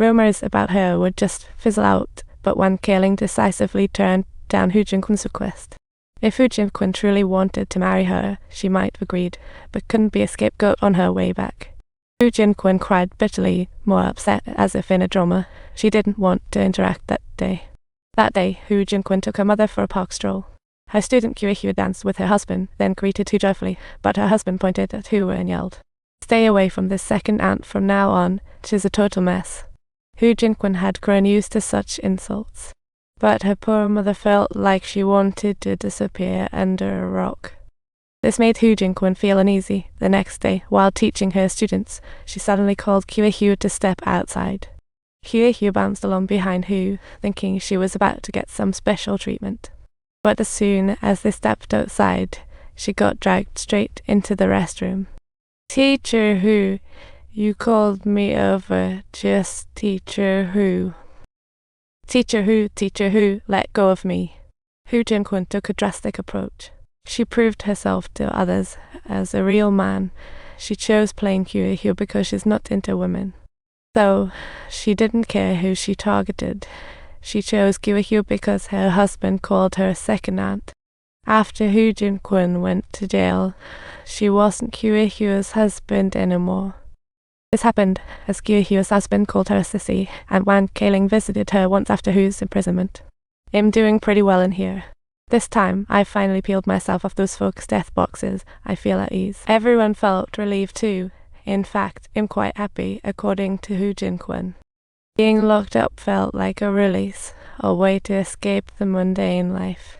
Rumors about her would just fizzle out, but Wang Cailing decisively turned down Hu Jinquan's request. If Hu Jinquan truly wanted to marry her, she might have agreed, but couldn't be a scapegoat on her way back. Hu Jinquan cried bitterly, more upset as if in a drama. She didn't want to interact that day. That day, Hu Jinquan took her mother for a park stroll. Her student Qiuhui danced with her husband, then greeted Hu joyfully, but her husband pointed at Hu and yelled, "Stay away from this second aunt from now on, 'tis a total mess." Hu Jinquan had grown used to such insults, but her poor mother felt like she wanted to disappear under a rock. This made Hu Jinquan feel uneasy. The next day, while teaching her students, she suddenly called Qiuhui to step outside. Qiuhui bounced along behind Hu, thinking she was about to get some special treatment. But as soon as they stepped outside, she got dragged straight into the restroom. "Teacher Hu, you called me over, just Teacher Hu." Teacher Hu, let go of me." Hu Jinquan took a drastic approach. She proved herself to others as a real man. She chose plain Qiuhui because she's not into women. So, she didn't care who she targeted. She chose Qiuhui because her husband called her second aunt. After Hu Jinquan went to jail, she wasn't Qiuhui's husband anymore. This happened as Qiuhui's husband called her a sissy, and Wang Cailing visited her once after Hu's imprisonment. "I'm doing pretty well in here. This time, I finally peeled myself off those folks' death boxes. I feel at ease." Everyone felt relieved too. In fact, I'm quite happy, according to Hu Jinquan. Being locked up felt like a release, a way to escape the mundane life.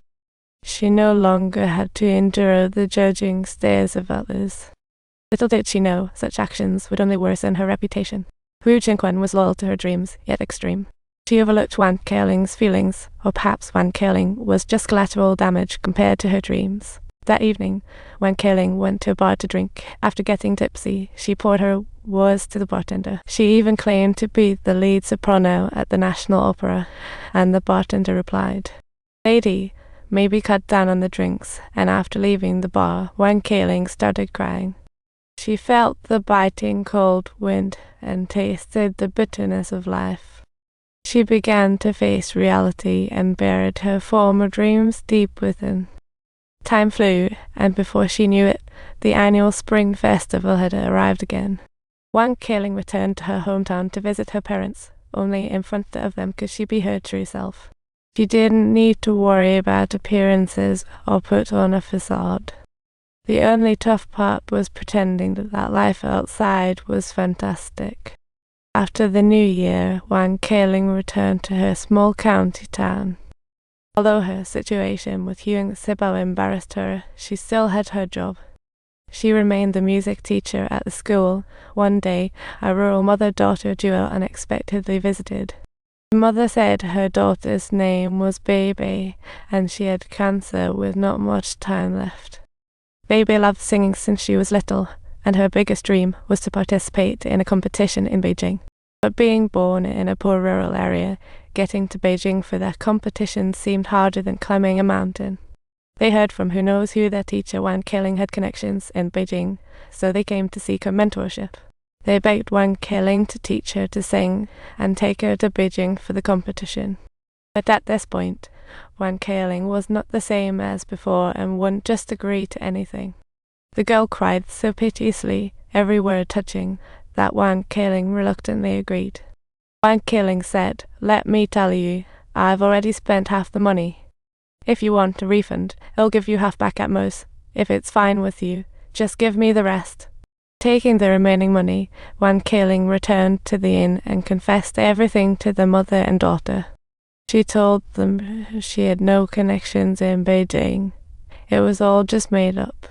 She no longer had to endure the judging stares of others. Little did she know such actions would only worsen her reputation. Hu Jinquan was loyal to her dreams, yet extreme. She overlooked Wang Cailing's feelings, or perhaps Wang Cailing was just collateral damage compared to her dreams. That evening, Wang Cailing went to a bar to drink. After getting tipsy, she poured her woes to the bartender. She even claimed to be the lead soprano at the National Opera, and the bartender replied, "Lady, maybe cut down on the drinks," and after leaving the bar, Wang Cailing started crying. She felt the biting cold wind and tasted the bitterness of life. She began to face reality and buried her former dreams deep within. Time flew, and before she knew it, the annual Spring Festival had arrived again. Wang Cailing returned to her hometown to visit her parents. Only in front of them could she be her true self. She didn't need to worry about appearances or put on a facade. The only tough part was pretending that life outside was fantastic. After the new year, Wang Cailing returned to her small county town. Although her situation with Hu and Sibyl embarrassed her, she still had her job. She remained the music teacher at the school. One day, a rural mother-daughter duo unexpectedly visited. The mother said her daughter's name was Baby, and she had cancer with not much time left. Baby loved singing since she was little, and her biggest dream was to participate in a competition in Beijing. But being born in a poor rural area, getting to Beijing for their competition seemed harder than climbing a mountain. They heard from who knows who their teacher Wang Cailing had connections in Beijing, so they came to seek her mentorship. They begged Wang Cailing to teach her to sing and take her to Beijing for the competition. But at this point, Wang Cailing was not the same as before and wouldn't just agree to anything. The girl cried so piteously, every word touching, that Wang Cailing reluctantly agreed. Wang Cailing said, "Let me tell you, I've already spent half the money. If you want a refund, I'll give you half back at most. If it's fine with you, just give me the rest." Taking the remaining money, Wang Cailing returned to the inn and confessed everything to the mother and daughter. She told them she had no connections in Beijing. It was all just made up.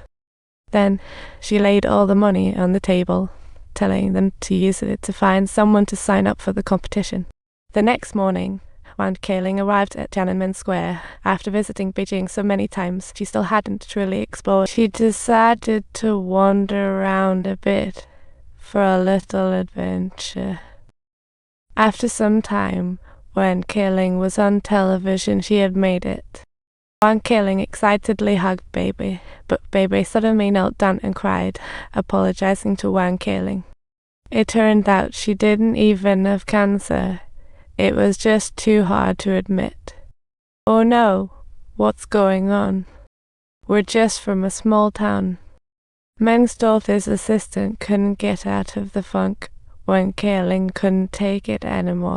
Then she laid all the money on the table, telling them to use it to find someone to sign up for the competition. The next morning, Wang Cailing arrived at Tiananmen Square. After visiting Beijing so many times, she still hadn't truly explored. She decided to wander around a bit for a little adventure. After some time, when Cailing was on television, she had made it. Wang Cailing excitedly hugged Baby, but Baby suddenly knelt down and cried, apologizing to Wang Cailing. It turned out she didn't even have cancer. It was just too hard to admit. Oh no, what's going on? We're just from a small town. Mengstorth's assistant couldn't get out of the funk when Cailing couldn't take it anymore.